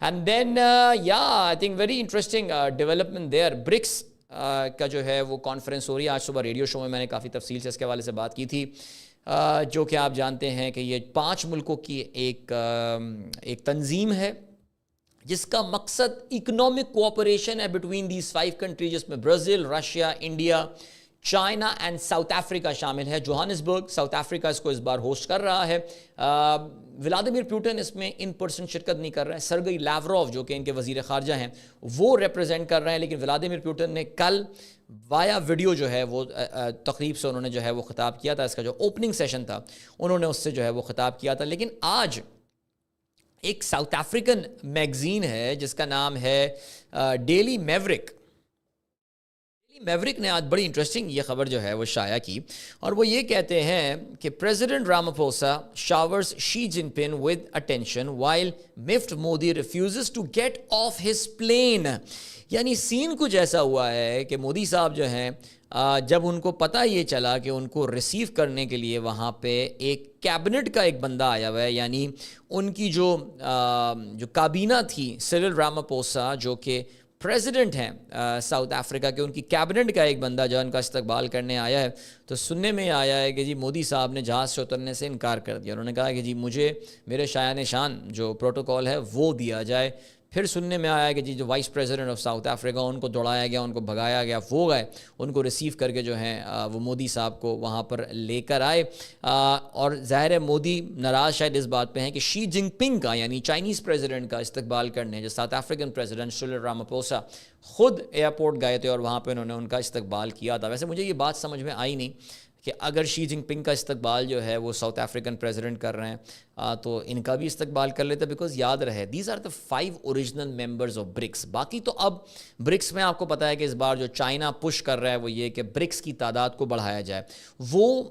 And then I think very interesting development there. BRICS کا جو ہے وہ کانفرنس ہو رہی ہے. آج صبح ریڈیو شو میں نے کافی تفصیل سے اس کے حوالے سے بات کی تھی, جو کہ آپ جانتے ہیں کہ یہ 5 ملکوں کی ایک تنظیم ہے جس کا مقصد اکنامک کوآپریشن ہے بٹوین دیز 5 کنٹریز, جس میں Brazil, Russia, India, China and South Africa شامل ہے. جوہانسبرگ ساؤتھ افریقہ اس کو اس بار ہوسٹ کر رہا ہے. ولادیمیر پوٹن اس میں ان پرسن شرکت نہیں کر رہے ہیں. سرگئی لیوروف جو کہ ان کے وزیر خارجہ ہیں وہ ریپرزینٹ کر رہے ہیں, لیکن ولادیمیر پوٹن نے کل وایا ویڈیو جو ہے وہ تقریب سے انہوں نے جو ہے وہ خطاب کیا تھا. اس کا جو اوپننگ سیشن تھا انہوں نے اس سے جو ہے وہ خطاب کیا تھا. لیکن آج ایک ساؤتھ افریقن میگزین ہے جس کا نام ہے ڈیلی میوریک. میوریک نے آج بڑی انٹرسٹنگ یہ خبر جو ہے وہ شائع کی, اور وہ یہ کہتے ہیں کہ president راماپوسا showers Xi Jinping with attention while miffed Modi refuses to get off his plane. یعنی سین کچھ ایسا ہوا ہے کہ مودی صاحب جو ہیں جب ان کو پتہ یہ چلا کہ ان کو ریسیو کرنے کے لیے وہاں پہ ایک کیبنٹ کا ایک بندہ آیا ہوا ہے, یعنی ان کی جو کابینہ تھی سرل راماپوسا جو کہ پریزیڈنٹ ہیں ساؤتھ افریقہ کے, ان کی کیبنٹ کا ایک بندہ جو ان کا استقبال کرنے آیا ہے. تو سننے میں آیا ہے کہ جی مودی صاحب نے جہاز سے اترنے سے انکار کر دیا. انہوں نے کہا کہ جی مجھے میرے شایان نشان جو پروٹوکول ہے وہ دیا جائے. پھر سننے میں آیا کہ جی جو vice president of South Africa ان کو دوڑایا گیا, ان کو بھگایا گیا, وہ گئے ان کو ریسیو کر کے جو ہیں وہ مودی صاحب کو وہاں پر لے کر آئے. اور ظاہر ہے مودی ناراض شاید اس بات پہ ہیں کہ شی جن پنگ کا یعنی چائنیز پریزیڈنٹ کا استقبال کرنے جو ساؤتھ افریقن پریزیڈنٹ سرل راماپوسا خود ایئرپورٹ گئے تھے اور وہاں پہ انہوں نے ان کا استقبال کیا تھا. ویسے مجھے یہ بات سمجھ میں آئی نہیں کہ اگر شی جن پنگ کا استقبال جو ہے وہ ساؤتھ افریقن پریزیڈنٹ کر رہے ہیں تو ان کا بھی استقبال کر لیتے, بیکاز یاد رہے these are the 5 original members of BRICS. باقی تو اب برکس میں آپ کو پتا ہے کہ اس بار جو چائنا پش کر رہا ہے وہ یہ کہ برکس کی تعداد کو بڑھایا جائے. وہ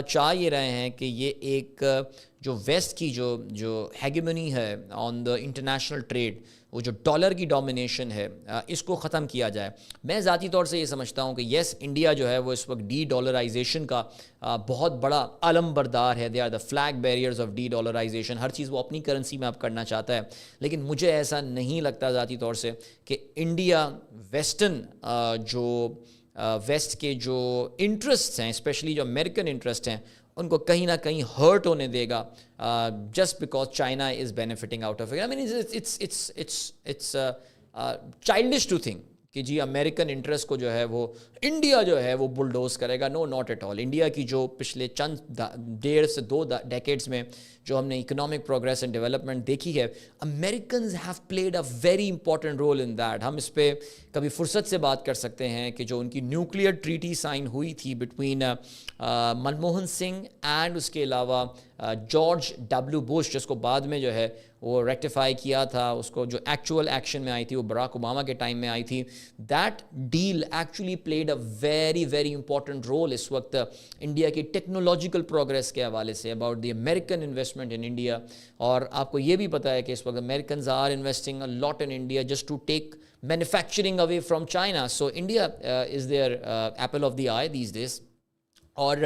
چاہ یہ رہے ہیں کہ یہ ایک جو ویسٹ کی جو ہیگیمنی ہے آن دا انٹرنیشنل ٹریڈ, وہ جو ڈالر کی ڈومینیشن ہے اس کو ختم کیا جائے. میں ذاتی طور سے یہ سمجھتا ہوں کہ یس انڈیا جو ہے وہ اس وقت ڈی ڈالرائزیشن کا بہت بڑا علم بردار ہے. They are the flag bearers of de dollarisation. ہر چیز وہ اپنی کرنسی میں اب کرنا چاہتا ہے, لیکن مجھے ایسا نہیں لگتا ذاتی طور سے کہ انڈیا ویسٹرن ویسٹ کے جو انٹرسٹ ہیں اسپیشلی جو امریکن انٹرسٹ ہیں ان کو کہیں نہ کہیں ہرٹ ہونے دے گا just because China is benefiting out of it. I mean it's childish to think کہ جی امریکن انٹرسٹ کو جو ہے وہ انڈیا جو ہے وہ بلڈوز کرے گا. نو ناٹ ایٹ آل. انڈیا کی جو پچھلے چند 1.5 سے 2 ڈیکیڈز میں جو ہم نے اکنامک پروگریس اینڈ ڈیولپمنٹ دیکھی ہے, Americans have played a very important role in that. ہم اس پہ کبھی فرصت سے بات کر سکتے ہیں کہ جو ان کی نیوکلیئر ٹریٹی سائن ہوئی تھی بٹوین منموہن سنگھ اینڈ اس کے علاوہ جارج ڈبلیو بش, جس کو بعد میں جو ہے وہ ریکٹیفائی کیا تھا, اس کو جو ایکچوئل ایکشن میں آئی تھی وہ براک اوباما کے ٹائم میں آئی تھی. That deal actually played a very very important role اس وقت انڈیا کی ٹیکنالوجیکل پروگریس کے حوالے سے, about the American investment in India. اور آپ کو یہ بھی پتہ ہے کہ اس وقت Americans are investing a lot in India just to take manufacturing away from China. So India is their apple of the eye these days. اور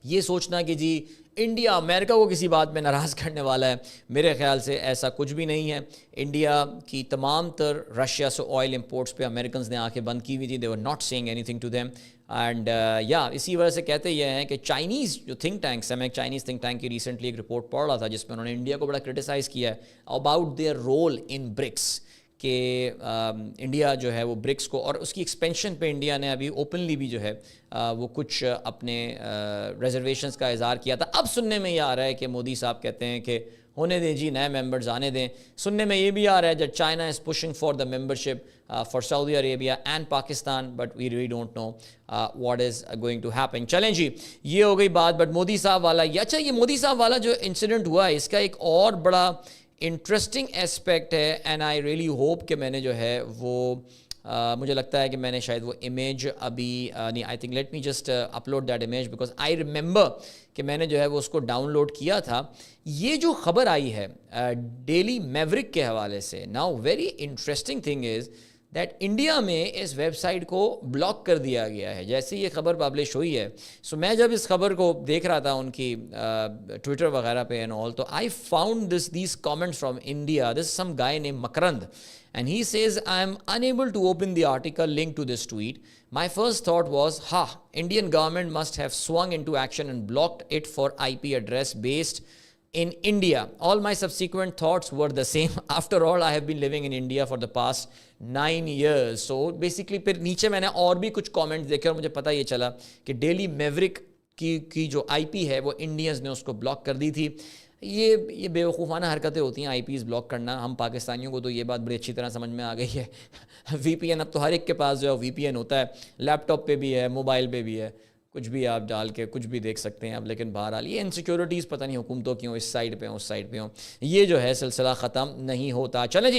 یہ سوچنا کہ جی انڈیا امریکہ کو کسی بات میں ناراض کرنے والا ہے, میرے خیال سے ایسا کچھ بھی نہیں ہے. انڈیا کی تمام تر رشیا سے آئل امپورٹس پہ امریکنز نے آنکھیں بند کی ہوئی تھی. دے were not seeing any thing to them. And اسی وجہ سے کہتے یہ ہیں کہ چائنیز جو تھنک ٹینکس ہیں, میں ایک چائنیز تھنک ٹینک کی ریسنٹلی ایک رپورٹ پڑھ رہا تھا جس میں انہوں نے انڈیا کو بڑا کرٹیسائز کیا ہے about their role in BRICS, کہ انڈیا جو ہے وہ برکس کو اور اس کی ایکسپینشن پہ انڈیا نے ابھی اوپنلی بھی جو ہے وہ کچھ اپنے ریزرویشنز کا اظہار کیا تھا. اب سننے میں یہ آ رہا ہے کہ مودی صاحب کہتے ہیں کہ ہونے دیں جی, نئے ممبرز آنے دیں. سننے میں یہ بھی آ رہا ہے that China is pushing for the membership for Saudi Arabia and Pakistan, but we really don't know what is going to happen. چلیں جی, یہ ہو گئی بات. بٹ مودی صاحب والا اچھا, یہ مودی صاحب والا جو انسیڈنٹ ہوا ہے اس کا ایک اور بڑا انٹرسٹنگ ایسپیکٹ ہے, اینڈ آئی ریئلی ہوپ کہ میں نے جو ہے وہ مجھے لگتا ہے کہ میں نے شاید وہ امیج ابھی نہیں, I think let me just upload that image because I remember کہ میں نے جو ہے وہ اس کو ڈاؤن لوڈ کیا تھا. یہ جو خبر آئی ہے ڈیلی میوریک کے حوالے سے, now very interesting thing is that India میں اس ویب سائٹ کو بلاک کر دیا گیا ہے جیسے یہ خبر پبلش ہوئی ہے. سو میں جب اس خبر کو دیکھ رہا تھا ان کی ٹویٹر وغیرہ پہ اینڈ آل, تو I found these comments from India. This some guy name Makarand and he says, I am unable to open the article linked to this tweet. My first thought was, Indian government must have swung into action and blocked it for IP address based in India. All my subsequent thoughts were the same. After all, I have been living in India for the past 9 years. So basically پھر نیچے میں نے اور بھی کچھ comments دیکھے اور مجھے پتہ یہ چلا کہ ڈیلی میوریک کی جو آئی پی ہے وہ انڈینز نے اس کو بلاک کر دی تھی. یہ بیوقوفانہ حرکتیں ہوتی ہیں آئی پیز بلاک کرنا. ہم پاکستانیوں کو تو یہ بات بڑی اچھی طرح سمجھ میں آ گئی ہے. وی پی این اب تو ہر ایک کے پاس جو ہے وی پی این ہوتا ہے, لیپ ٹاپ پہ بھی ہے, موبائل پہ بھی ہے, کچھ بھی آپ ڈال کے کچھ بھی دیکھ سکتے ہیں آپ. لیکن بہرحال یہ انسیکیورٹیز پتہ نہیں حکومتوں کی ہوں, اس سائڈ پہ ہوں اس سائڈ پہ ہوں, یہ جو ہے سلسلہ ختم نہیں ہوتا. چلیں جی.